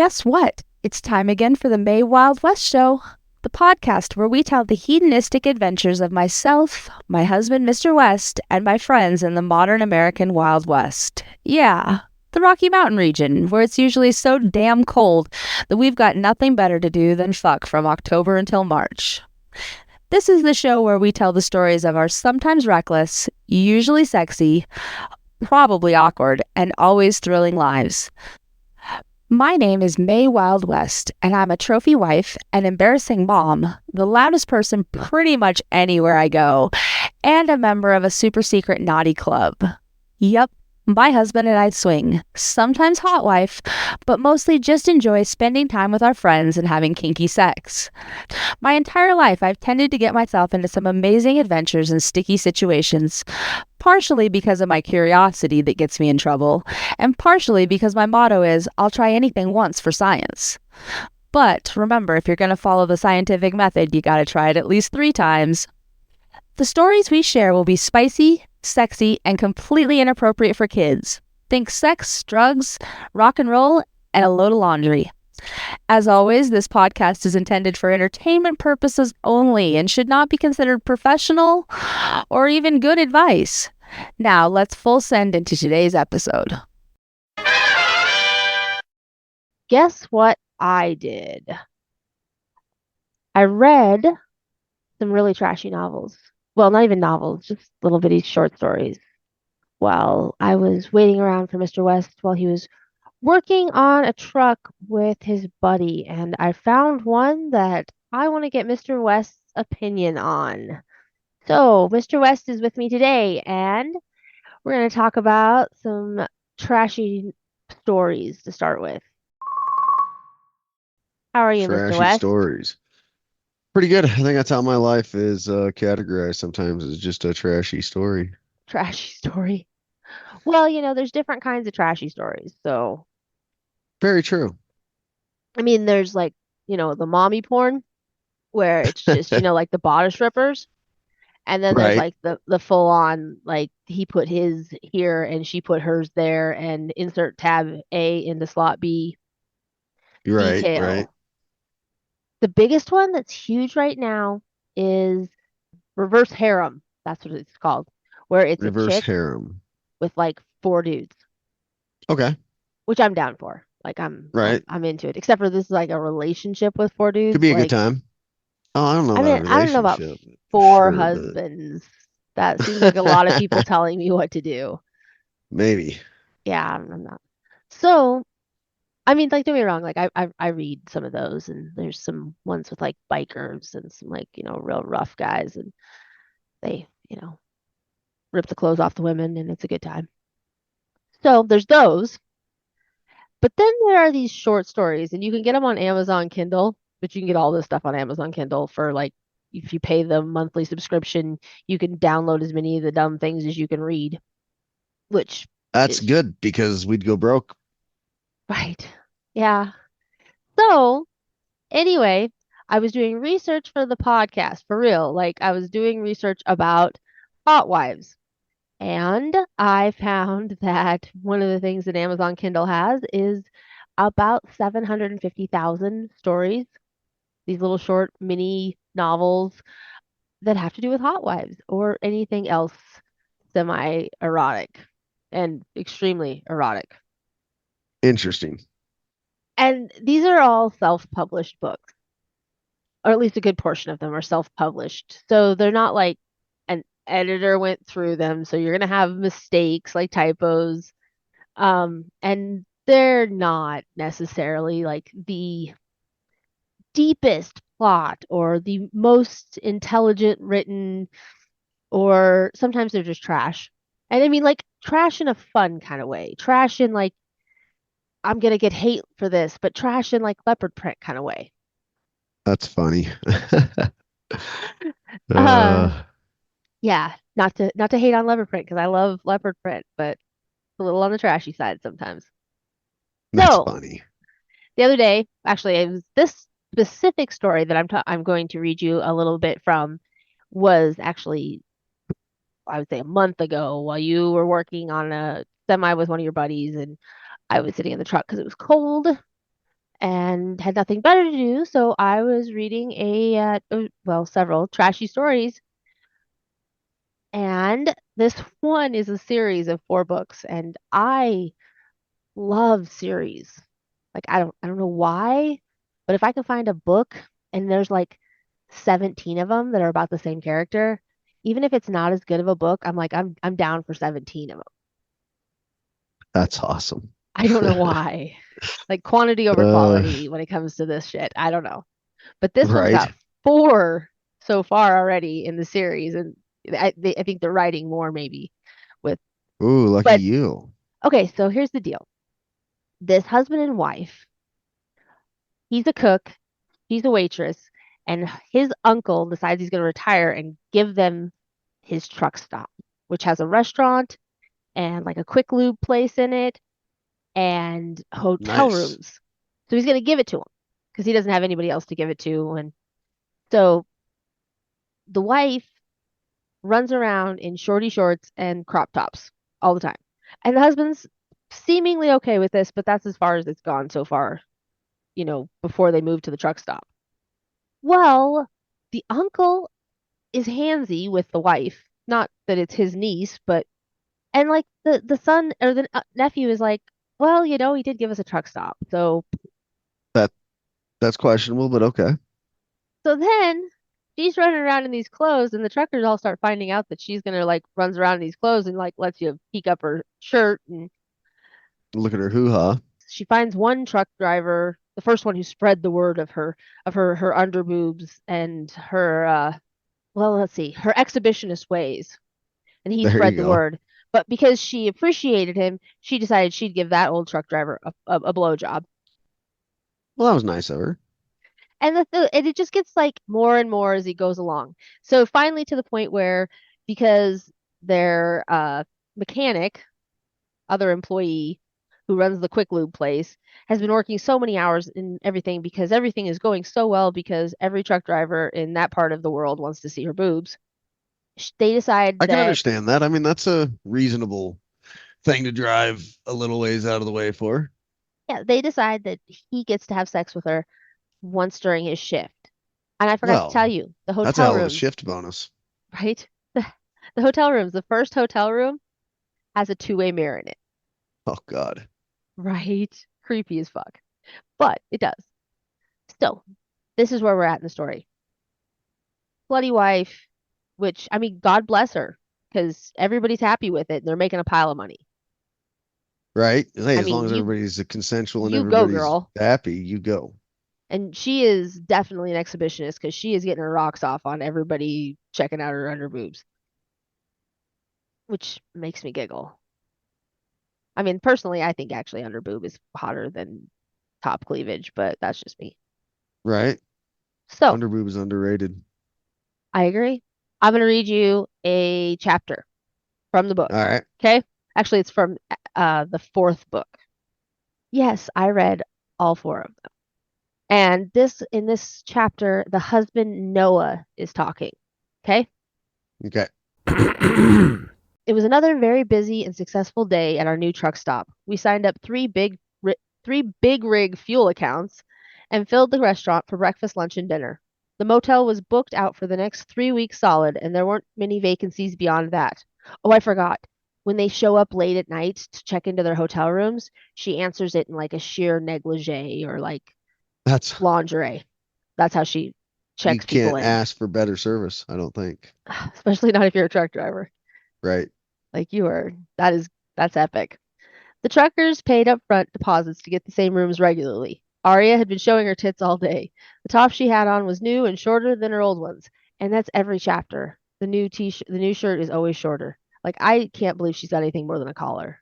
Guess what? It's time again for the May Wild West Show, the podcast where we tell the hedonistic adventures of myself, my husband, Mr. West, and my friends in the modern American Wild West. Yeah, the Rocky Mountain region, where it's usually so damn cold that we've got nothing better to do than fuck from October until March. This is the show where we tell the stories of our sometimes reckless, usually sexy, probably awkward, and always thrilling lives. My name is May Wild West, and I'm a trophy wife, an embarrassing mom, the loudest person pretty much anywhere I go, and a member of a super secret naughty club. Yup, my husband and I swing, sometimes hot wife, but mostly just enjoy spending time with our friends and having kinky sex. My entire life, I've tended to get myself into some amazing adventures and sticky situations, partially because of my curiosity that gets me in trouble, and partially because my motto is, I'll try anything once for science. But remember, if you're going to follow the scientific method, you got to try it at least 3 times. The stories we share will be spicy, sexy, and completely inappropriate for kids. Think sex, drugs, rock and roll, and a load of laundry. As always, this podcast is intended for entertainment purposes only and should not be considered professional or even good advice. Now, let's full send into today's episode. Guess what I did? I read some really trashy novels. Well, not even novels, just little bitty short stories while I was waiting around for Mr. West while he was working on a truck with his buddy, and I found one that I want to get Mr. West's opinion on. So, Mr. West is with me today, and we're going to talk about some trashy stories to start with. How are you, Mr. Trashy West? stories. Pretty good. I think that's how my life is categorized sometimes as just a trashy story. Trashy story. Well, there's different kinds of trashy stories. So, Very true. I mean, there's like, the mommy porn where it's just, like the bodice strippers. And then there's Right. like the full on, like he put his here and she put hers there and insert tab A into slot B Right. Right. detail. The biggest one that's huge right now is reverse harem. That's what it's called, where it's a Reverse chick harem. with like 4 dudes, Okay. which I'm down for. Like I'm I'm Right. I'm into it. Except for this is like a relationship with 4 Could dudes. be a good Like time. Oh, I don't know I about a mean, I don't know about relationship for 4 sure, but husbands. That seems like a lot of people telling me what to do. maybe. Yeah, I'm not. So, I mean, like, don't get me wrong. Like, I read some of those, and there's some ones with like bikers and some like real rough guys, and they rip the clothes off the women, and it's a good time. So there's those, but then there are these short stories, and you can get them on Amazon Kindle, but you can get all this stuff on Amazon Kindle for like if you pay the monthly subscription, you can download as many of the dumb things as you can read, which That's is good because we'd go broke. right. Yeah. So anyway, I was doing research for the podcast for real. Like I was doing research about hot wives. And I found that one of the things that Amazon Kindle has is about 750,000 stories, these little short mini novels that have to do with hot wives or anything else semi-erotic and extremely erotic. Interesting. And these are all self-published books, or at least a good portion of them are self-published. So they're not like an editor went through them. So you're going to have mistakes like typos. And they're not necessarily like the deepest plot or the most intelligent written, or sometimes they're just trash. And I mean, like, trash in a fun kind of way. Trash in, like, I'm going to get hate for this, but trash in, like, leopard print kind of way. That's funny. Uh, uh, yeah, not to hate on leopard print because I love leopard print, but a little on the trashy side sometimes. that's So, funny. the other day, actually, it was this specific story that I'm going to read you a little bit from was actually, I would say, a month ago while you were working on a semi with one of your buddies, and I was sitting in the truck because it was cold, and had nothing better to do, so I was reading several trashy stories, and this one is a series of 4 books, and I love series. Like I don't know why, but if I can find a book and there's like 17 of them that are about the same character, even if it's not as good of a book, I'm down for 17 of them. That's awesome. I don't know why. Like quantity over Uh, quality when it comes to this shit. I don't know. But this one's right. got 4 so far already in the series, and I think they're writing more maybe with. Ooh, lucky But you. okay, so here's the deal. This husband and wife, he's a cook, she's a waitress, and his uncle decides he's going to retire and give them his truck stop, which has a restaurant and like a quick lube place in it and hotel Nice. rooms. So he's going to give it to him because he doesn't have anybody else to give it to. And so the wife runs around in shorty shorts and crop tops all the time. And the husband's seemingly okay with this, but that's as far as it's gone so far, before they move to the truck stop. Well, the uncle is handsy with the wife. Not that it's his niece, but and like the son or the nephew is like, well, he did give us a truck stop. That that's questionable, but okay. So then she's running around in these clothes, and the truckers all start finding out that she's gonna like runs around in these clothes and like lets you peek up her shirt. And Look at her hoo-ha. she finds one truck driver, the first one who spread the word of her underboobs and her let's see, her exhibitionist ways, and he There spread you the go. word. But because she appreciated him, she decided she'd give that old truck driver a blowjob. Well, that was nice of her. And it just gets like more and more as he goes along. So finally, to the point where because their mechanic, other employee who runs the quick lube place, has been working so many hours in everything because everything is going so well because every truck driver in that part of the world wants to see her boobs. They decide I can that understand that. I mean, that's a reasonable thing to drive a little ways out of the way for. yeah, they decide that he gets to have sex with her once during his shift. And I forgot to Well, tell you, the that's a hotel hell of a rooms, shift bonus. right? The hotel rooms, the first hotel room has a two-way mirror in it, Oh God. right? Creepy as fuck. But it does. So, this is where we're at in the story. Bloody wife, which, I mean, God bless her, because everybody's happy with it and they're making a pile of money. Right? Hey, I as long mean, as you everybody's consensual and you go, everybody's girl. happy, you go. And she is definitely an exhibitionist because she is getting her rocks off on everybody checking out her under boobs, which makes me giggle. I mean, personally, I think actually under boob is hotter than top cleavage, but that's just me. Right? So, Underboob is underrated. I agree. I'm going to read you a chapter from the book. All right. Okay? Actually, it's from the 4th book. Yes, I read all 4 of them. And in this chapter, the husband Noah is talking. Okay? Okay. It was another very busy and successful day at our new truck stop. We signed up 3 big rig fuel accounts and filled the restaurant for breakfast, lunch, and dinner. The motel was booked out for the next 3 weeks solid, and there weren't many vacancies beyond that. Oh, I forgot. When they show up late at night to check into their hotel rooms, she answers it in like a sheer negligee or like That's lingerie. That's how she you checks people can't in, ask for better service, I don't think. especially not if you're a truck driver. Right. Like you are. That's epic. The truckers paid upfront deposits to get the same rooms regularly. Aria had been showing her tits all day. The top she had on was new and shorter than her old ones, and that's every chapter. The new shirt is always shorter. Like I can't believe she's got anything more than a collar.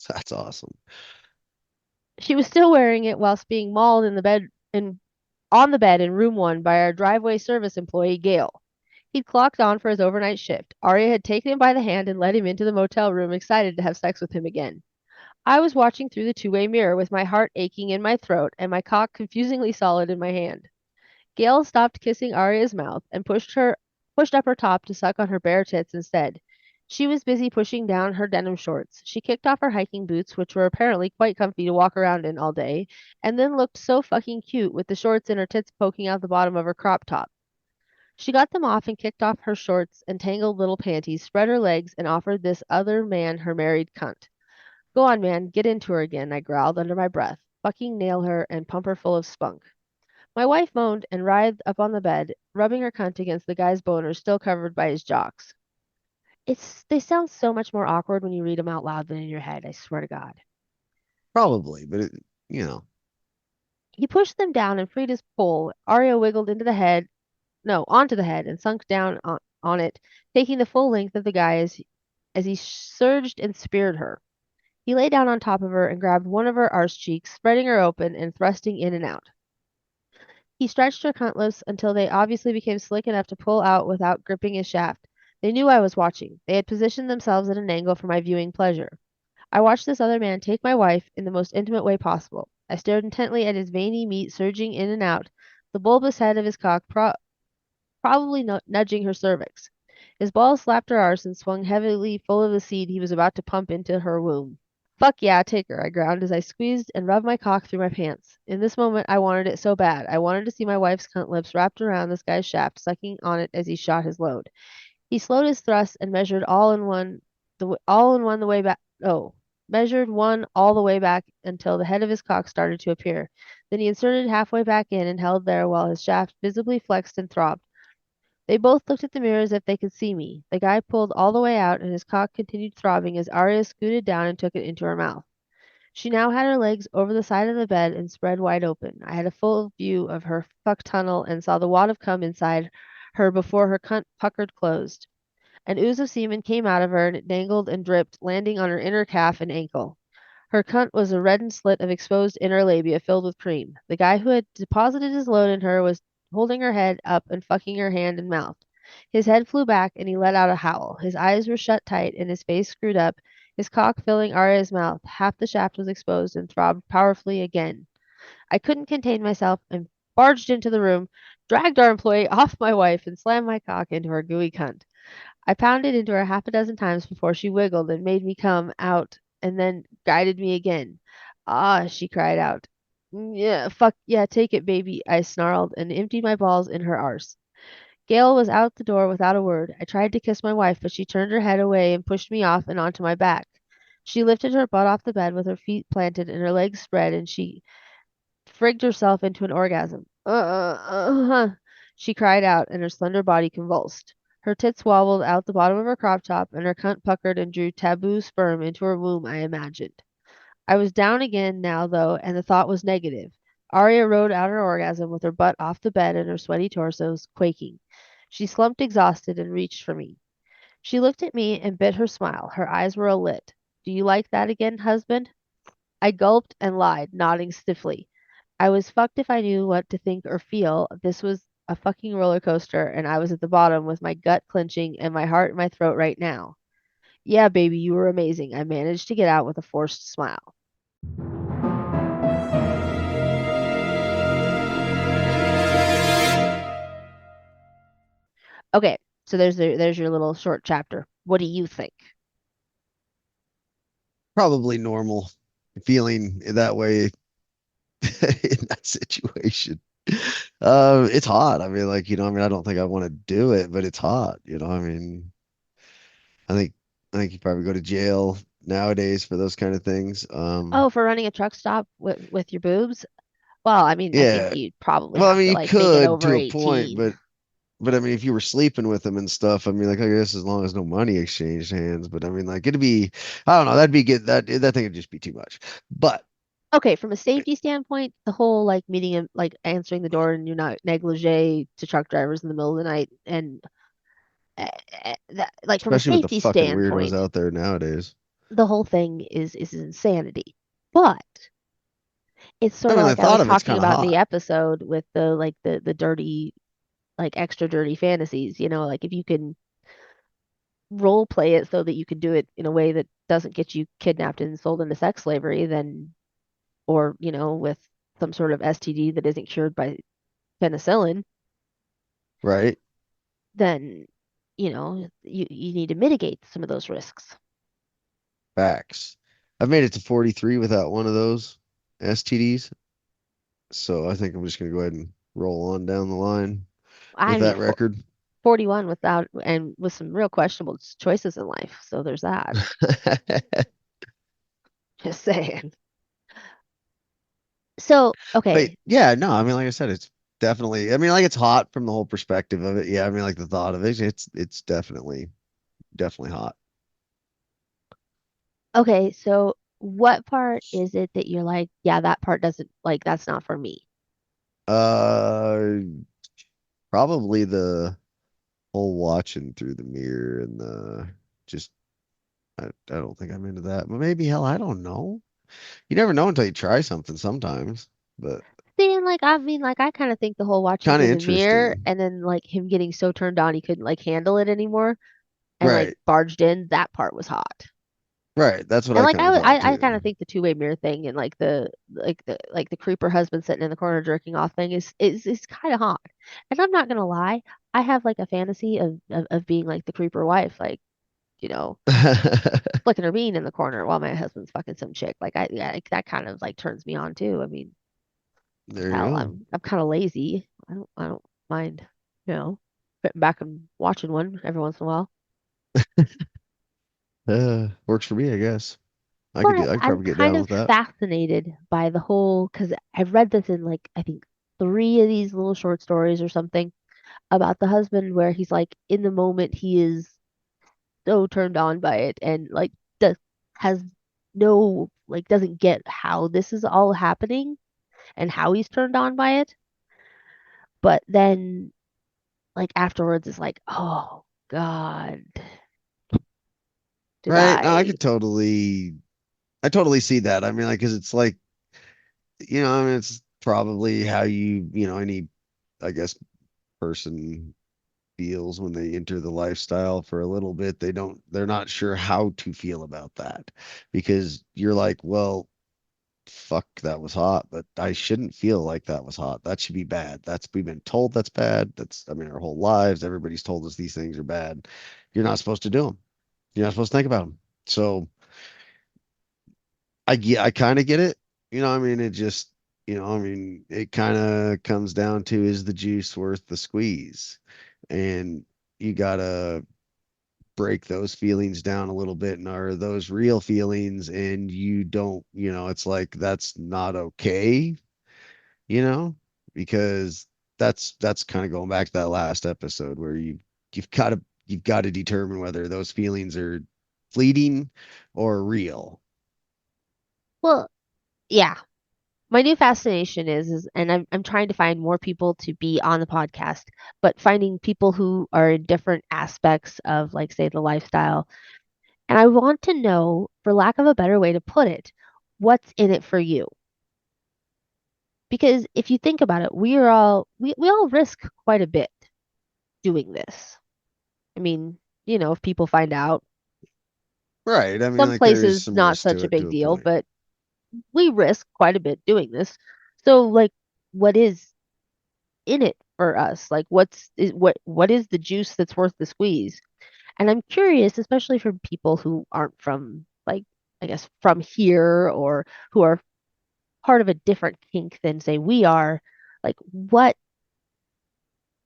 That's awesome. She was still wearing it whilst being mauled in the bed in on the bed in room 1 by our driveway service employee Gale. He'd clocked on for his overnight shift. Aria had taken him by the hand and led him into the motel room, excited to have sex with him again. I was watching through the two-way mirror with my heart aching in my throat and my cock confusingly solid in my hand. Gail stopped kissing Aria's mouth and pushed up her top to suck on her bare tits instead. She was busy pushing down her denim shorts. She kicked off her hiking boots, which were apparently quite comfy to walk around in all day, and then looked so fucking cute with the shorts and her tits poking out the bottom of her crop top. She got them off and kicked off her shorts and tangled little panties, spread her legs, and offered this other man her married cunt. Go on, man, get into her again, I growled under my breath. Fucking nail her and pump her full of spunk. My wife moaned and writhed up on the bed, rubbing her cunt against the guy's boner still covered by his jocks. They sound so much more awkward when you read them out loud than in your head, I swear to God. Probably, but it, you know, He pushed them down and freed his pole. Arya wiggled into the head, no, onto the head and sunk down on it, taking the full length of the guy as he surged and speared her. He lay down on top of her and grabbed one of her arse cheeks, spreading her open and thrusting in and out. He stretched her cunt lips until they obviously became slick enough to pull out without gripping his shaft. They knew I was watching. They had positioned themselves at an angle for my viewing pleasure. I watched this other man take my wife in the most intimate way possible. I stared intently at his veiny meat surging in and out, the bulbous head of his cock probably nudging her cervix. His balls slapped her arse and swung heavily full of the seed he was about to pump into her womb. Fuck yeah, take her, I ground as I squeezed and rubbed my cock through my pants. In this moment, I wanted it so bad. I wanted to see my wife's cunt lips wrapped around this guy's shaft, sucking on it as he shot his load. He slowed his thrust and measured all in one the way back. Oh, measured one all the way back until the head of his cock started to appear. Then he inserted halfway back in and held there while his shaft visibly flexed and throbbed. They both looked at the mirror as if they could see me. The guy pulled all the way out, and his cock continued throbbing as Arya scooted down and took it into her mouth. She now had her legs over the side of the bed and spread wide open. I had a full view of her fuck tunnel and saw the wad of cum inside her before her cunt puckered closed. An ooze of semen came out of her, and it dangled and dripped, landing on her inner calf and ankle. Her cunt was a reddened slit of exposed inner labia filled with cream. The guy who had deposited his load in her was holding her head up and fucking her hand and mouth. His head flew back, and he let out a howl. His eyes were shut tight, and his face screwed up, his cock filling Arya's mouth. Half the shaft was exposed and throbbed powerfully again. I couldn't contain myself and barged into the room, dragged our employee off my wife, and slammed my cock into her gooey cunt. I pounded into her half a dozen times before she wiggled and made me come out and then guided me again. Ah, she cried out. Yeah, fuck yeah, take it, baby, I snarled and emptied my balls in her arse. Gail was out the door without a word. I tried to kiss my wife, but she turned her head away and pushed me off and onto my back. She lifted her butt off the bed with her feet planted and her legs spread, and she frigged herself into an orgasm. She cried out, and her slender body convulsed. Her tits wobbled out the bottom of her crop top, and her cunt puckered and drew taboo sperm into her womb, I imagined. I was down again now, though, and the thought was negative. Arya rode out her orgasm with her butt off the bed and her sweaty torso quaking. She slumped exhausted and reached for me. She looked at me and bit her smile. Her eyes were alit. Do you like that again, husband? I gulped and lied, nodding stiffly. I was fucked if I knew what to think or feel. This was a fucking roller coaster, and I was at the bottom with my gut clenching and my heart in my throat right now. Yeah, baby, you were amazing. I managed to get out with a forced smile. Okay, so there's your little short chapter. What do you think? probably normal feeling that way in that situation. It's hot. I mean, like, I mean, I don't think I want to do it, but it's hot, I mean, I think I think you probably go to jail nowadays for those kind of things. Oh, for running a truck stop with your boobs? Well, I mean, I think Yeah. you'd probably Well, I have mean, to you like make it could over to a point, 18. but I mean, if you were sleeping with them and stuff, I mean, like, I guess as long as no money exchanged hands, but I mean, like, it'd be, I don't know, that'd be good. That thing would just be too much. But Okay, from a safety standpoint, the whole like meeting him, like answering the door and you're not negligee to truck drivers in the middle of the night, and that, like from a especially with the safety fucking weirdos standpoint, out there nowadays. the whole thing is insanity. But it's I sort of mean, the like I thought was of it's talking kind of about in the hot, episode with the like the dirty, like extra dirty fantasies. Like if you can role play it so that you can do it in a way that doesn't get you kidnapped and sold into sex slavery, then or with some sort of STD that isn't cured by penicillin, right? then you need to mitigate some of those risks. Facts. I've made it to 43 without one of those STDs. So I think I'm just gonna go ahead and roll on down the line with I mean, that record. 41 without and with some real questionable choices in life. So there's that. Just saying. So, But okay. yeah, no, I mean, like I said, it's definitely, I mean, like it's hot from the whole perspective of it. Yeah, I mean, like the thought of it, it's definitely hot. Okay, so what part is it that you're like, yeah, that part doesn't like that's not for me? Uh, Probably the whole watching through the mirror and the just, I don't think I'm into that. But maybe hell, I don't know. You never know until you try something sometimes. But Seeing like I mean like I kind of think the whole watching kind of through the mirror interesting. and then like him getting so turned on he couldn't like handle it anymore and like Right. barged in, that part was hot. Right. That's what And I like kind of thought I kind too. of think the two-way mirror thing and like the creeper husband sitting in the corner jerking off thing is kind of hot. And I'm not gonna lie, I have like a fantasy of being like the creeper wife, like, you know, flicking her bean in the corner while my husband's fucking some chick. Like yeah, like, that kind of like turns me on too. I mean, There you hell, go. I'm kind of lazy. I don't mind, sitting back and watching one every once in a while. Works for me, I guess. But I could I'm probably get kind down of with that. fascinated by the whole, because I've read this in like, I think three of these little short stories or something about the husband where he's like, in the moment, he is so turned on by it and like does, has no, like, doesn't get how this is all happening and how he's turned on by it. But then, like, afterwards, it's like, oh, God, did Right. No, I? I totally see that. I mean, like, 'cause it's like, I mean, it's probably how any, I guess, person feels when they enter the lifestyle for a little bit. They're not sure how to feel about that because you're like, well, fuck, that was hot, but I shouldn't feel like that was hot. That should be bad. We've been told that's bad. I mean, our whole lives, everybody's told us these things are bad. You're not supposed to do them. You're not supposed to think about them. So I kind of get it. I mean, I mean, it kind of comes down to is the juice worth the squeeze? And you gotta break those feelings down a little bit and are those real feelings and you don't, it's like that's not okay, you know, because that's kind of going back to that last episode where you've got to determine whether those feelings are fleeting or real. Well, yeah. My new fascination is, and I'm trying to find more people to be on the podcast, but finding people who are in different aspects of, like, say, the lifestyle. And I want to know, for lack of a better way to put it, what's in it for you? Because if you think about it, we all risk quite a bit doing this. I mean, if people find out, Right. I mean, some like there is places some not risk such to a it big to a deal, point. but we risk quite a bit doing this. So, like, what is in it for us? Like, what is the juice that's worth the squeeze? And I'm curious, especially from people who aren't from, like, I guess from here, or who are part of a different kink than, say, we are, like, what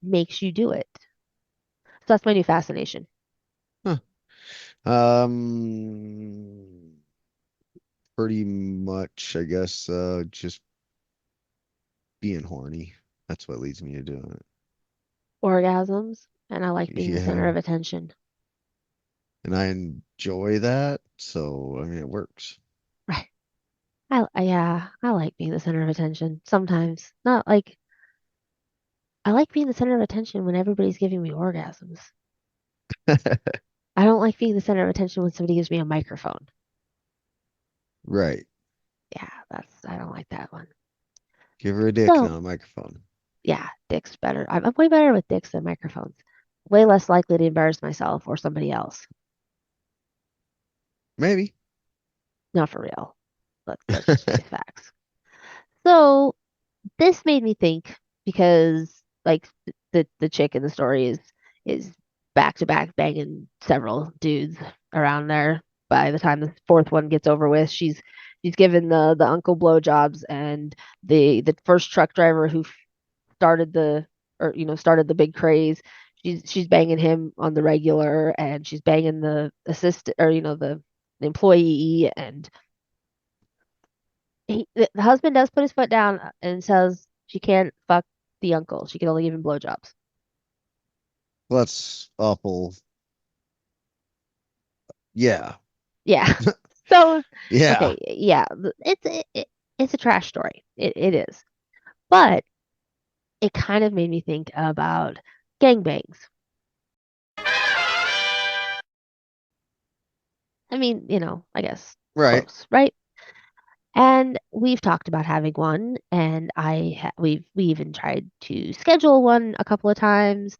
makes you do it? So that's my new fascination. Huh. Pretty much, I guess, just being horny. That's what leads me to doing Orgasms, and I like it. being the center Yeah. of attention. And I enjoy that. So, I mean, it works. Right. Yeah, I like being the center of attention sometimes. Not like I like being the center of attention when everybody's giving me orgasms. I don't like being the center of attention when somebody gives me a microphone. Right. Yeah, I don't like that one. Give her a dick, So, not a microphone. yeah, dicks better. I'm way better with dicks than microphones. Way less likely to embarrass myself or somebody else. Maybe. Not for real. Let's just face facts. So, this made me think because, like, the chick in the story is back to back banging several dudes around there. By the time the fourth one gets over with, she's given the uncle blowjobs, and the first truck driver who started the or started the big craze. She's banging him on the regular, and she's banging the assistant, or the employee, and the husband does put his foot down and says she can't fuck the uncle. She can only give him blowjobs. Well, that's awful. Yeah. Yeah. So, Yeah. okay, yeah, it's a trash story. It is. But it kind of made me think about gangbangs. I mean, I guess Right. close, right? And we've talked about having one, and we even tried to schedule one a couple of times.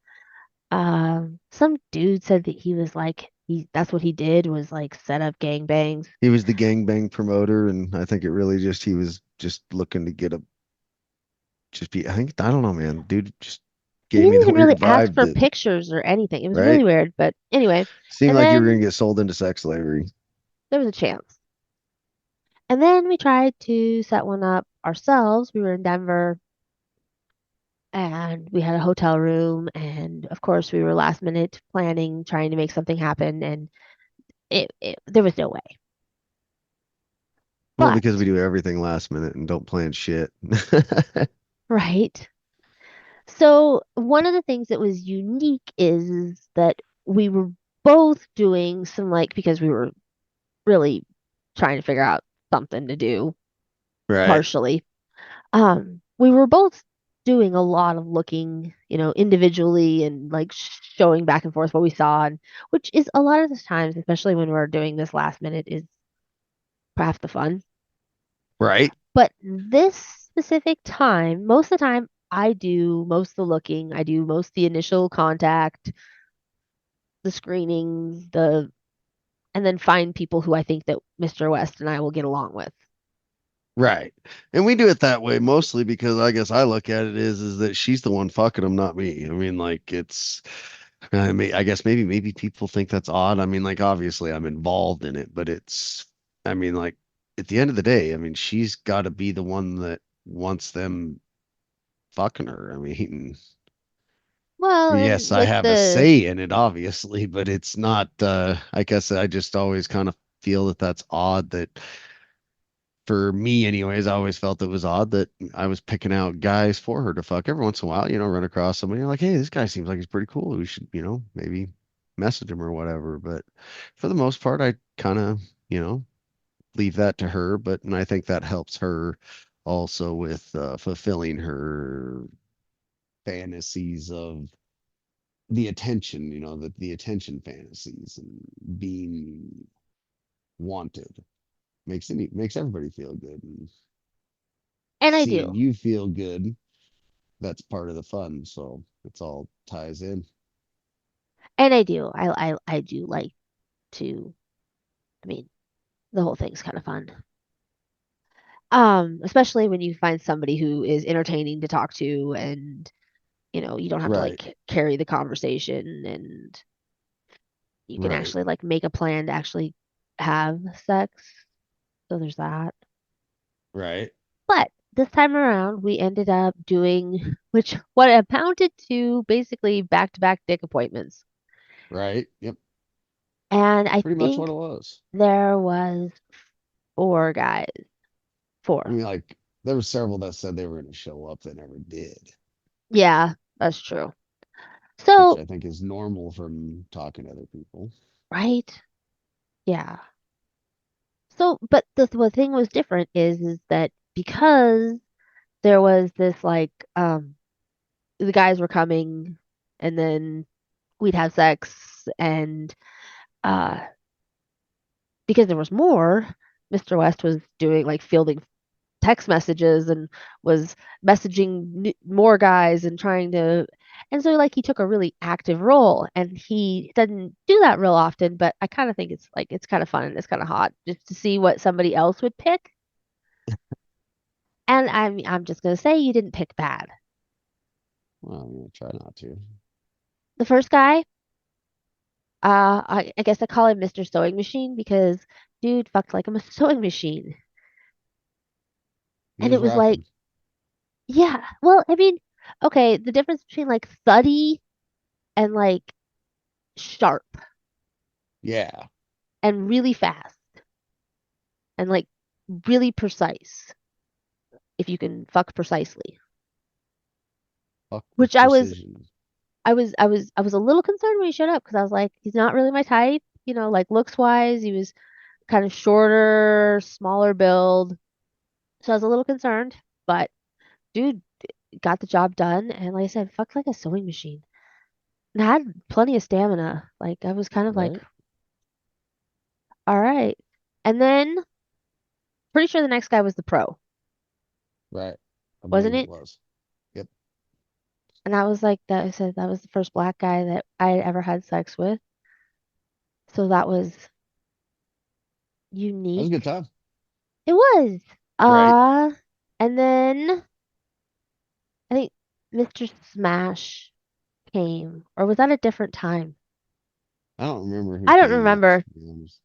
Some dude said that he was like that's what he did, was like set up gangbangs. He was the gangbang promoter, and I think it really just he was just looking to get a just be. I don't know, man. Dude just He gave me didn't the even really weird ask vibe for that pictures or anything. It was right really weird, but anyway. seemed And like you were gonna then get sold into sex slavery. there was a chance. And then we tried to set one up ourselves. We were in Denver, and we had a hotel room, and of course we were last minute planning, trying to make something happen, and there was no way. Well, because we But do everything last minute and don't plan shit. right. So one of the things that was unique is that we were both doing some, like, because we were really trying to figure out something to do Right. partially. We were both doing a lot of looking, individually, and like showing back and forth what we saw, and which is a lot of the times, especially when we're doing this last minute, is half the fun. Right. But this specific time, most of the time, I do most of the looking. I do most of the initial contact, the screenings, and then find people who I think that Mr. West and I will get along with. Right. And we do it that way mostly because I guess I look at it is that she's the one fucking him, not me. I mean, like I guess maybe people think that's odd. I mean, like obviously I'm involved in it, but I mean, like at the end of the day, I mean, she's got to be the one that wants them fucking her. I mean, Well, and yes, I with have a the say in it, obviously, but it's not, I guess I just always kind of feel that that's odd that for me anyways, I always felt it was odd that I was picking out guys for her to fuck every once in a while, run across somebody like, hey, this guy seems like he's pretty cool. We should, maybe message him or whatever. But for the most part, I kind of, leave that to her. And I think that helps her also with fulfilling her fantasies of the attention, the attention fantasies and being wanted makes everybody feel good. And and I seeing do. you feel good, that's part of the fun. So it's all ties in. And I do. I do like to, I mean, the whole thing's kind of fun. Especially when you find somebody who is entertaining to talk to, and you don't have to Right, like carry the conversation, and you can right, actually like make a plan to actually have sex. So there's that. right, But this time around, we ended up doing which what amounted to basically back-to-back dick appointments. right. Yep, And I pretty much what think it was. there was four guys. I Four. mean, like there were several that said they were going to show up that never did, Yeah, that's true. which So, I think is normal from talking to other people. right? Yeah. So, but the thing was different is that because there was this like the guys were coming, and then we'd have sex, and uh because there was more, Mr. West was doing like fielding text messages, and was messaging more guys, and trying to, and so like he took a really active role, and he doesn't do that real often, but I kind of think it's like it's kind of fun, and it's kind of hot just to see what somebody else would pick. And I'm just gonna say you didn't pick bad. Well, I'm going to try not to. The first guy, I guess I call him Mr. Sewing Machine because dude fucked like I'm a sewing machine. He And was it was like, rocking. yeah, well, I mean, okay, the difference between like thuddy and like sharp Yeah. and really fast and like really precise, if you can fuck precisely. Fuck Which with precision. I was a little concerned when he showed up because I was like, he's not really my type, like looks wise. He was kind of shorter, smaller build. So I was a little concerned, but dude got the job done. And like I said, fucked like a sewing machine. And I had plenty of stamina. Like I was kind of like, Right? all right. And then pretty sure the next guy was the pro, Right. I wasn't believe it it? was. Yep. And I was like that. I said that was the first black guy that I had ever had sex with. So that was That was a good unique. time. It was. Right? Uh, and then I think Mr. Smash came, or was that a different time? I don't remember who I don't came next, remember. to be honest.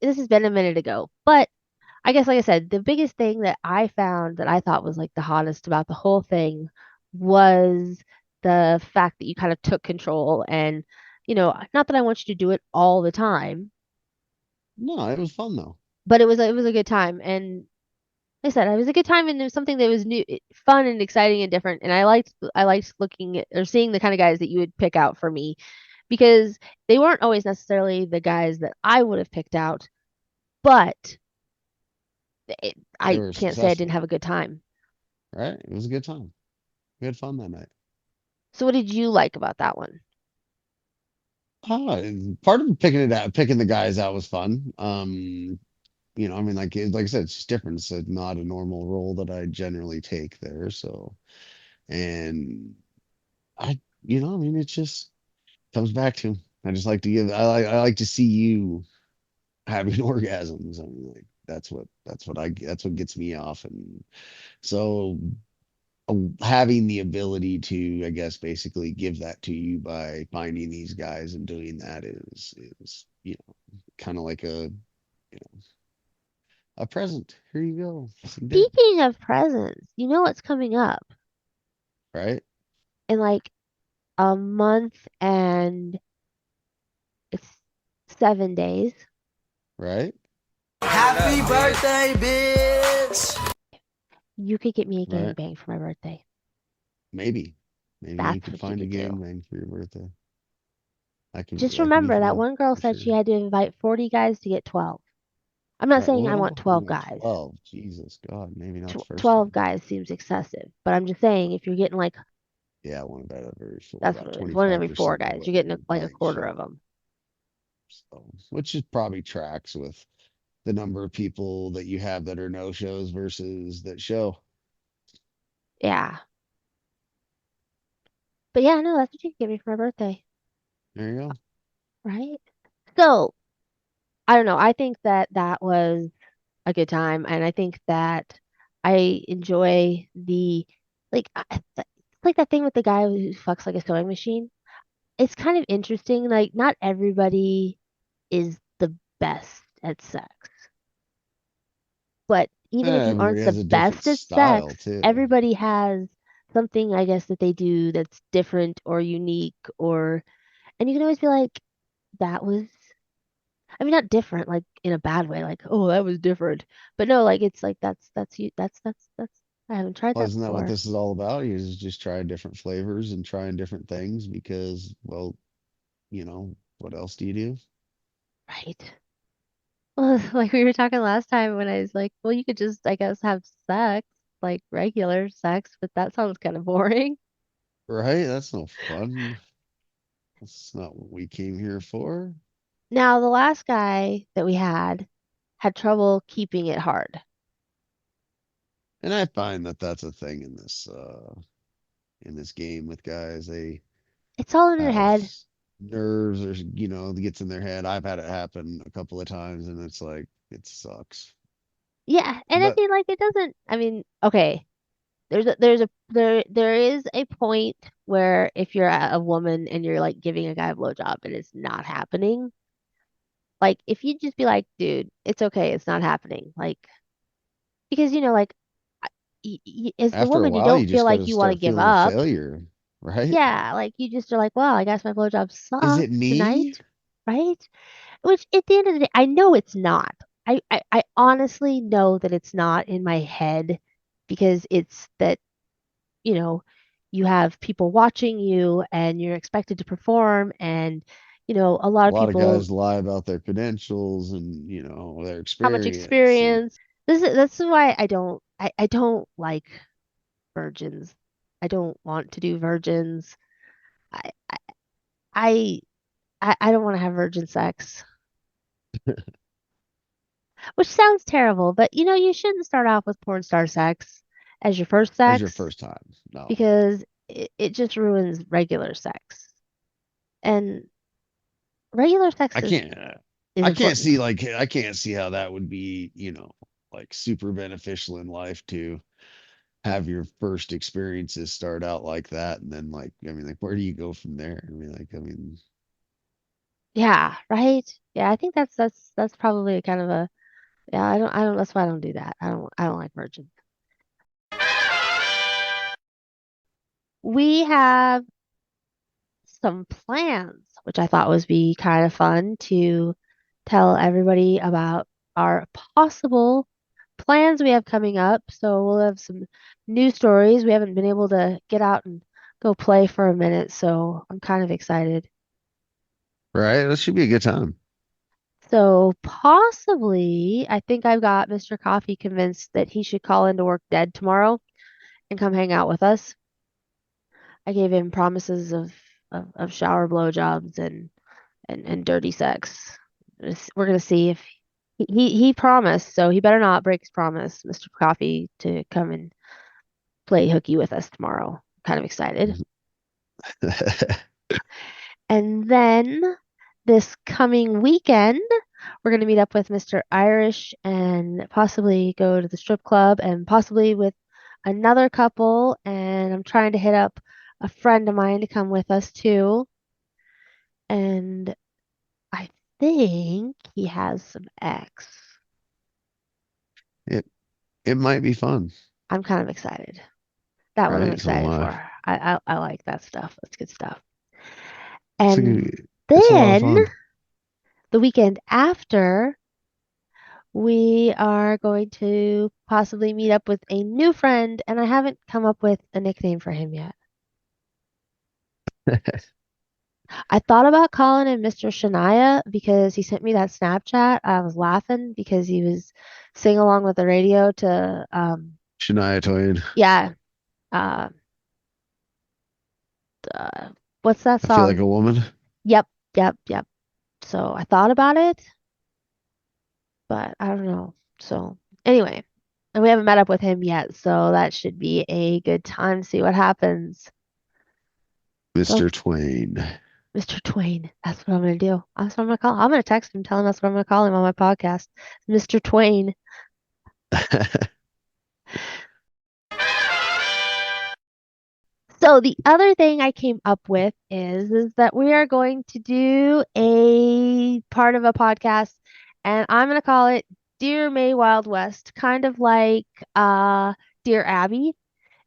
This has been a minute ago, but I guess like I said, the biggest thing that I found that I thought was like the hottest about the whole thing was the fact that you kind of took control and not that I want you to do it all the time, No, it was fun though. but it was a good time. And like I said, it was a good time and it was something that was new, fun and exciting and different. And I liked looking at or seeing the kind of guys that you would pick out for me because they weren't always necessarily the guys that I would have picked out, but They I were can't say I didn't successful. have a good time. Right? It was a good time. We had fun that night. So what did you like about that one? And part of picking the guys out was fun. I mean, like I said, it's just different. It's not a normal role that I generally take there. So, and I mean, it just comes back to I just like to give. I like to see you having orgasms. I mean, like that's what gets me off. And so, having the ability to, I guess, basically give that to you by finding these guys and doing that is kind of like a present. Here you go, some dick, Speaking of presents, you know what's coming up right? in like a month and it's 7 days. Right? Happy birthday, bitch! You could get me a Right? gangbang for my birthday. Maybe, maybe you That's could what you find a could do. gangbang for your birthday. Just That could be remember that fun one girl for said sure. she had to invite 40 guys to get 12. I'm not Right? saying I Well, want you 12 want guys. 12. Jesus God, maybe not the first 12 time. guys seems excessive, but I'm just saying if you're getting like Yeah, I want about a very full, that's about what it is, one in every four 25% of guys. what You're you're getting like a implying quarter of show. them. So, which is probably tracks with the number of people that you have that are no shows versus that show. Yeah. But yeah, no, that's what you can get me for my birthday, There you go. right? So, I don't know. I think that that was a good time, and I think that I enjoy the it's like that thing with the guy who fucks like a sewing machine. It's kind of interesting. Like, not everybody is the best at sex, but even if you Everybody aren't the has a different best at style sex, too. everybody has something, I guess, that they do that's different or unique, and you can always be like, that was I mean, not different, like in a bad way, like, oh, that was different. But no, like it's like that's you that's I haven't tried Well, that isn't that what before. this is all about? Is just trying different flavors and trying different things because, well, what else do you do? Right. Well, like we were talking last time when I was like, well, you could just, I guess, have sex, like regular sex, but that sounds kind of boring. Right? That's no fun. That's not what we came here for. Now, the last guy that we had trouble keeping it hard. And I find that that's a thing in this game with guys. They It's all in their have head. nerves or it gets in their head. I've had it happen a couple of times and it's like it sucks. Yeah, and I But mean, like, it doesn't, I mean, okay. there is a point where if you're a woman and you're like giving a guy a blowjob and it's not happening, like if you just be like, dude, it's okay, it's not happening, like because like as the After a woman, you while, you don't feel just got like to you want to start give feeling the up. failure, right? Yeah, like you just are like, well, I guess my blowjob Is it sucked me? tonight, right? Which at the end of the day, I know it's not. I honestly know that it's not in my head because it's that, you know, you have people watching you and you're expected to perform and, a lot A of lot of people, guys lie about their credentials and, their how much experience. And experience. That's why I don't like virgins. I don't want to do virgins. I I I don't want to have virgin sex, which sounds terrible, but you shouldn't start off with porn star sex as your first as your sex first time, no. because it just ruins regular sex. And regular sex I is, can't is I can't important. see I can't see how that would be, like super beneficial in life to have your first experiences start out like that. And then like, I mean, like where do you go from there? I mean, Yeah, right? Yeah, I think that's probably kind of a yeah, I don't that's why I don't do that. I don't like virgins. We have some plans, which I thought was be kind of fun to tell everybody about our possible plans we have coming up. So we'll have some news stories. We haven't been able to get out and go play for a minute, so I'm kind of excited. right? That should be a good time. So possibly, I think I've got Mr. Coffee convinced that he should call into work dead tomorrow and come hang out with us. I gave him promises of shower blowjobs and dirty sex. We're gonna see if he promised, so he better not break his promise, Mr. Coffee, to come and play hooky with us tomorrow. Kind of excited. And then this coming weekend, we're going to meet up with Mr. Irish and possibly go to the strip club and possibly with another couple. And I'm trying to hit up a friend of mine to come with us too. And I think he has some ex. It it might be fun, I'm kind of excited. That one I'm right? So am excited for. I. I like that stuff. That's good stuff. It's And it's a lot of then fun. the weekend after, we are going to possibly meet up with a new friend, and I haven't come up with a nickname for him yet. I thought about calling him Mr. Shania because he sent me that Snapchat. I was laughing because he was singing along with the radio to, Shania Twain. yeah, uh, uh, what's that I feel like song? a woman. Yep, yep, yep. So I thought about it, but I don't know. So anyway, and we haven't met up with him yet, so that should be a good time to see what happens. So Mr. Twain. Mr. Twain. That's what I'm gonna do. That's what I'm gonna call. I'm gonna text him, tell him that's what I'm gonna call him on my podcast. Mr. Twain. So the other thing I came up with is that we are going to do a part of a podcast, and I'm gonna call it Dear May Wild West, kind of like Dear Abby,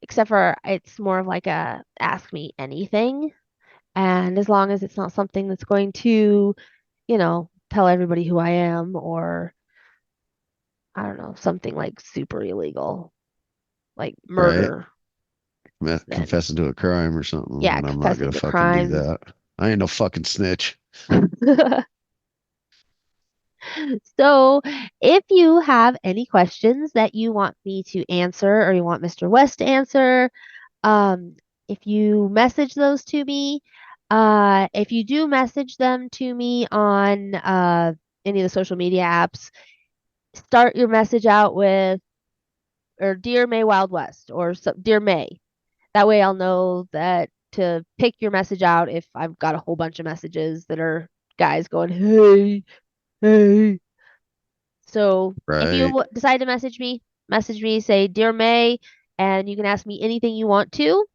except for it's more of like a ask me anything. And as long as it's not something that's going to tell everybody who I am or I don't know, something like super illegal, like Right? murder, then Confessing to a crime or something, yeah, and I'm not confessing gonna to fucking do crimes. that. I ain't no fucking snitch. So, if you have any questions that you want me to answer or you want Mr. West to answer, um, if you message those to me, if you do message them to me on any of the social media apps, start your message out with or Dear May Wild West or Dear May. That way I'll know that to pick your message out if I've got a whole bunch of messages that are guys going, hey, hey. So if Right? you decide to message me, say, Dear May, and you can ask me anything you want to.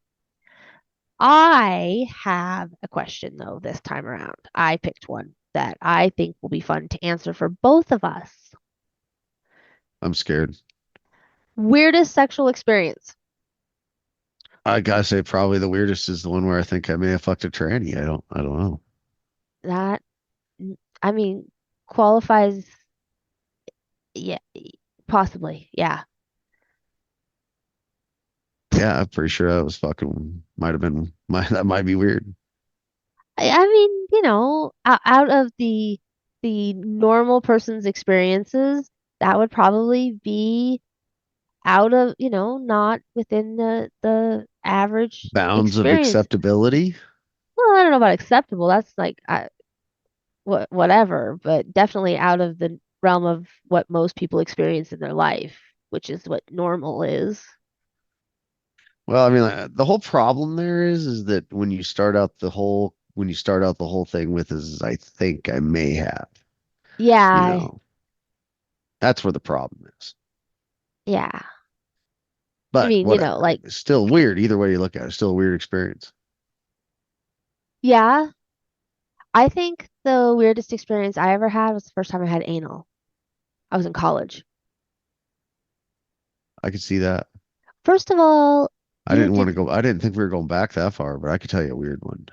I have a question though this time around. I picked one that I think will be fun to answer for both of us. I'm scared. Weirdest sexual experience. I gotta say, probably the weirdest is the one where I think I may have fucked a tranny. I don't know. That, I mean, qualifies, yeah, possibly, yeah. Yeah, I'm pretty sure that was fucking, might have been, that might be weird. I mean, out of the normal person's experiences, that would probably be out of, not within the average Bounds of experience. acceptability. Well, I don't know about acceptable. That's like whatever, but definitely out of the realm of what most people experience in their life, which is what normal is. Well, I mean, the whole problem there is that when you start out the whole thing with is I think I may have, you Yeah, know, that's where the problem is. yeah. I But mean, whatever, like, it's still weird. Either way you look at it, it's still a weird experience. yeah. I think the weirdest experience I ever had was the first time I had anal. I was in college. I could see that. First of all, I you didn't want to did, go. I didn't think we were going back that far, but I could tell you a weird one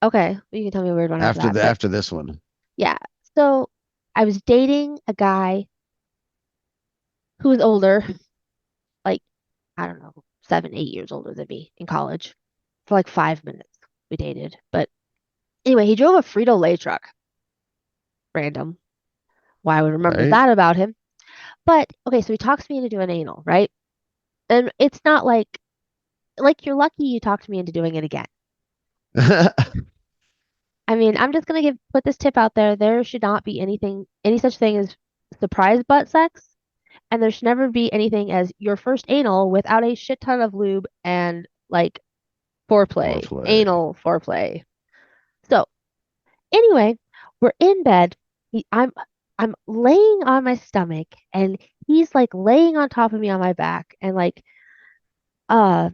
okay, you can tell me a weird one after after that, the but after this one. yeah. So I was dating a guy who was older, like, I don't know, 7, 8 years older than me in college for like 5 minutes. We dated. But anyway, he drove a Frito-Lay truck. Random. Why I would remember Right? that about him. But okay, so he talks me into doing anal, right? And it's not like you're lucky you talked me into doing it again. I mean, I'm just gonna put this tip out there. There should not be any such thing as surprise butt sex, and there should never be anything as your first anal without a shit ton of lube and like foreplay, Foreplay. anal foreplay. So anyway, we're in bed. He, I'm laying on my stomach, and he's like laying on top of me on my back, and like uh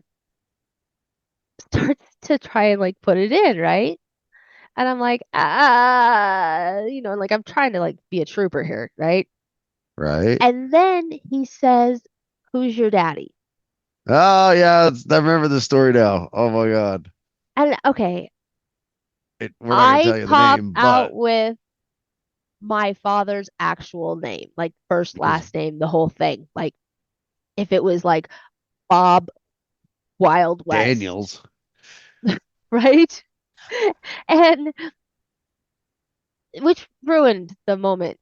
starts to try and like put it in, right? And I'm like, and like I'm trying to like be a trooper here, right? Right? And then he says, "Who's your daddy?" Oh yeah, I remember the story now. Oh my God. And okay, We're not gonna I tell you the pop name, out but with my father's actual name, like first, because last name, the whole thing. Like if it was like Bob Wild West, Daniels. right? And which ruined the moment.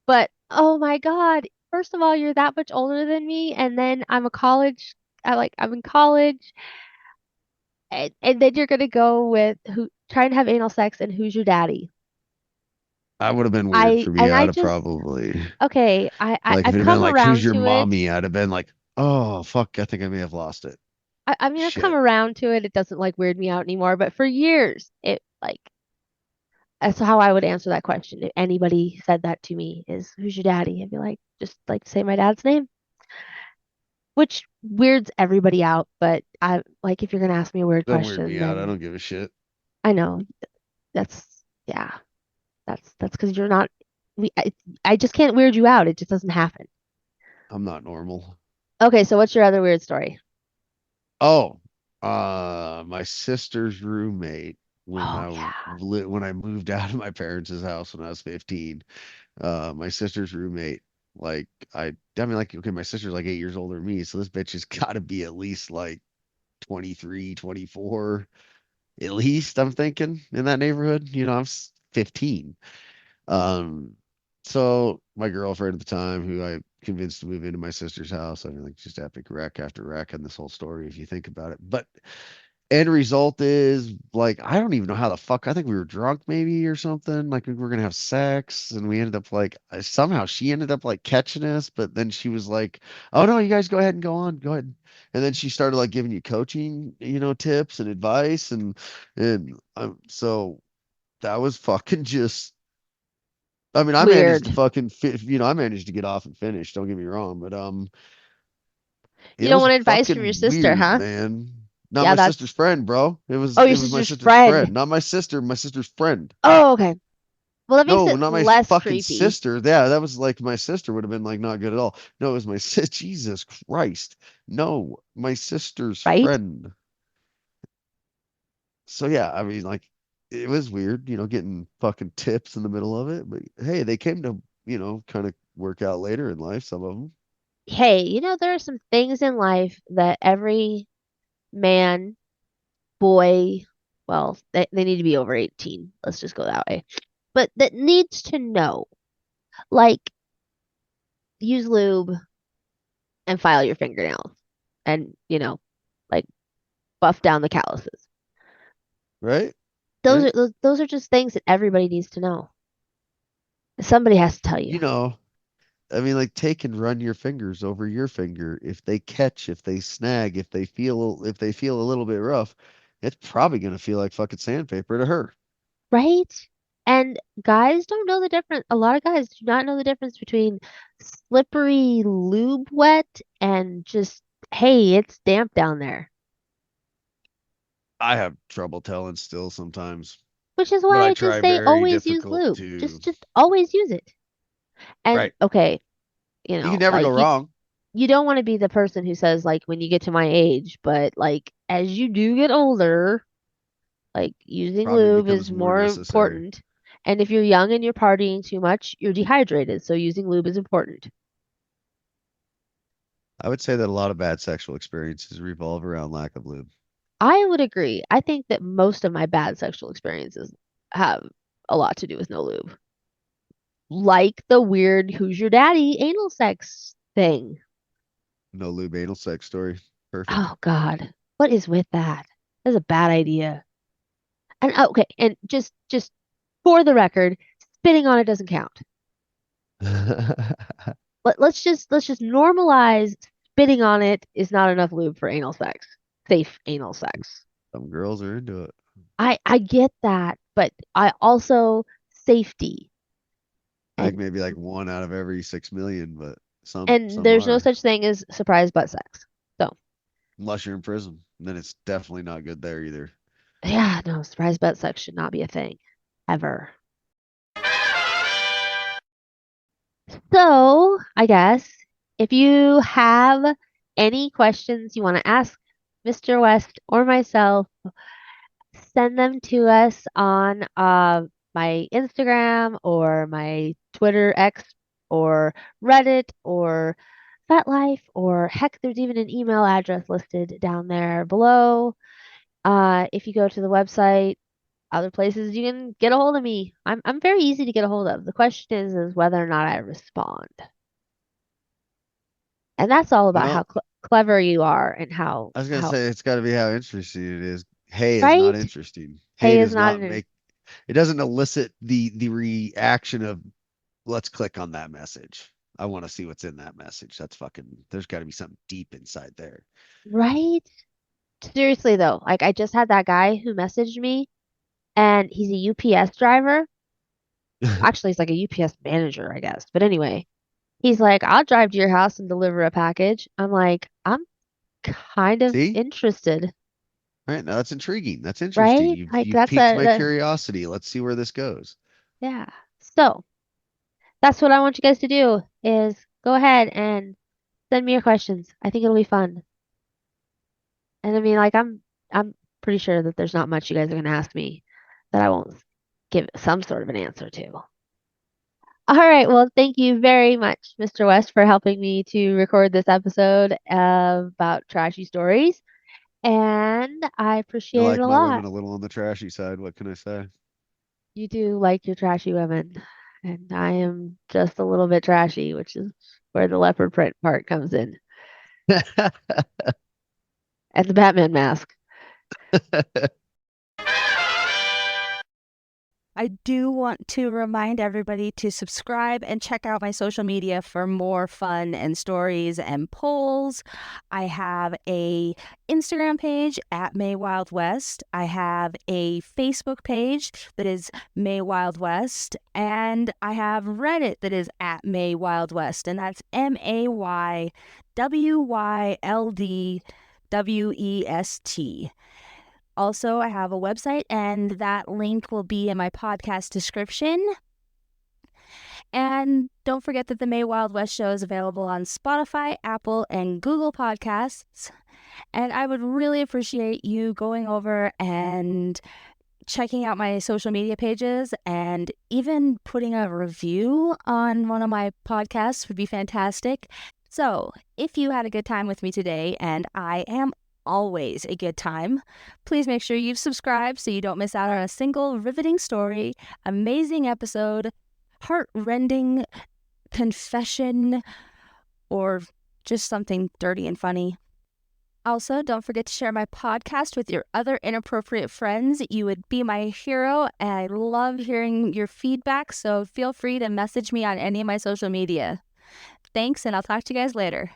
But oh my God, first of all, you're that much older than me, and then I'm in college, and then you're gonna go with who trying to have anal sex and who's your daddy? That would have been weird for me. I I'd have just probably okay, like if I've it had been come like, "Who's around your to it. mommy?" I'd have been like, "Oh fuck, I think I may have lost it." I mean, I've come Shit. around to it. It doesn't like weird me out anymore, but for years, it like that's how I would answer that question. If anybody said that to me, is who's your daddy? I'd be like, just like say my dad's name, which weirds everybody out. But I like if you're gonna ask me a weird Don't weird question, me out. I then don't give a shit. I know yeah, that's because you're not. I just can't weird you out. It just doesn't happen. I'm not normal. Okay, so what's your other weird story? Oh, my sister's roommate Oh yeah, when I moved out of my parents' house when I was 15. My sister's roommate, like I mean, like, okay, my sister's like 8 years older than me, so this bitch has got to be at least like 23, 24, at least. I'm thinking in that neighborhood. I'm 15. Um, so my girlfriend at the time, who I convinced to move into my sister's house, I mean, like, just epic wreck after wreck in this whole story, if you think about it. But end result is, like, I don't even know how the fuck. I think we were drunk maybe or something. Like we were gonna have sex, and we ended up like somehow she ended up like catching us, but then she was like, "Oh no, you guys go ahead and go on, go ahead." And then she started like giving you coaching, tips and advice, and so that was fucking just. I mean, I managed to weird. fucking fit, I managed to get off and finish. Don't get me wrong, but You It don't was want advice from your fucking sister, weird, huh? man. Not Yeah, my that's sister's friend, bro. oh, your It was my sister's sister's friend. friend, not my sister, my sister's friend. Oh, okay. Well, that makes No, it not my less fucking creepy, sister. Yeah, that was like my sister would have been like not good at all. No, it was my sis. Jesus Christ. No, my sister's right? friend. So yeah, I mean, like, it was weird, getting fucking tips in the middle of it. But hey, they came to, kind of work out later in life, some of them. Hey, there are some things in life that every man, boy, well, they need to be over 18. Let's just go that way. But that needs to know, like, use lube and file your fingernails and, like buff down the calluses. Right? Those Right? are those are just things that everybody needs to know. Somebody has to tell you, You know, I mean, like, take and run your fingers over your finger. If they catch, if they snag, if they feel a little bit rough, it's probably gonna feel like fucking sandpaper to her. right? And guys don't know the difference. A lot of guys do not know the difference between slippery lube wet and just, hey, it's damp down there. I have trouble telling still sometimes, Which is but why I I just try say very always use difficult lube. to. Just always use it. And Right. okay, You can never go like wrong. you don't want to be the person who says like when you get to my age, but like as you do get older, like using Probably lube becomes is more more necessary. important. And if you're young and you're partying too much, you're dehydrated, so using lube is important. I would say that a lot of bad sexual experiences revolve around lack of lube. I would agree. I think that most of my bad sexual experiences have a lot to do with no lube. Like the weird who's your daddy anal sex thing. No lube anal sex story. Perfect. Oh God. What is with that? That's a bad idea. And okay, and just for the record, spitting on it doesn't count. Let's just normalize spitting on it is not enough lube for anal sex. Safe anal sex. Some girls are into it. I get that, but I also safety. I think And maybe like one out of every 6 million, but some and some there's no are. such thing as surprise butt sex. So, Unless you're in prison, then it's definitely not good there either. yeah, no, surprise butt sex should not be a thing ever. So, I guess if you have any questions you want to ask Mr. West or myself, send them to us on my Instagram or my Twitter X or Reddit or FetLife or heck, there's even an email address listed down there below. If you go to the website, other places you can get a hold of me. I'm very easy to get a hold of. The question is whether or not I respond. And that's all about how Well, clever you are and how I was gonna how say it's got to be how interesting it is. Hey is not right? interesting. Hey Hey is does not not an make it doesn't elicit the reaction of let's click on that message. I want to see what's in that message. That's fucking. There's got to be something deep inside there. right. Seriously though, like I just had that guy who messaged me and he's a UPS driver. Actually, he's like a UPS manager, I guess. But anyway, he's like, I'll drive to your house and deliver a package. I'm like, I'm kind of See? interested, All right, now that's intriguing. That's interesting. right? You've Like you've that's piqued my curiosity. Let's see where this goes. yeah. So that's what I want you guys to do is go ahead and send me your questions. I think it'll be fun. And I mean, like I'm pretty sure that there's not much you guys are gonna ask me that I won't give some sort of an answer to. All right. Well, thank you very much, Mr. West, for helping me to record this episode about trashy stories. And I I appreciate it like a my women lot. a little on the trashy side. What can I say? You do like your trashy women. And I am just a little bit trashy, which is where the leopard print part comes in. And the Batman mask. I do want to remind everybody to subscribe and check out my social media for more fun and stories and polls. I have a Instagram page at May Wild West. I have a Facebook page that is May Wild West, and I have Reddit that is at May Wild West, and that's MAYWYLDWEST. Also, I have a website, and that link will be in my podcast description. And don't forget that the May Wild West show is available on Spotify, Apple, and Google Podcasts. And I would really appreciate you going over and checking out my social media pages, and even putting a review on one of my podcasts would be fantastic. So, if you had a good time with me today, and I am always a good time, please make sure you've subscribed so you don't miss out on a single riveting story, amazing episode, heart-rending confession, or just something dirty and funny. Also, don't forget to share my podcast with your other inappropriate friends. You would be my hero, and I love hearing your feedback, so feel free to message me on any of my social media. Thanks, and I'll talk to you guys later.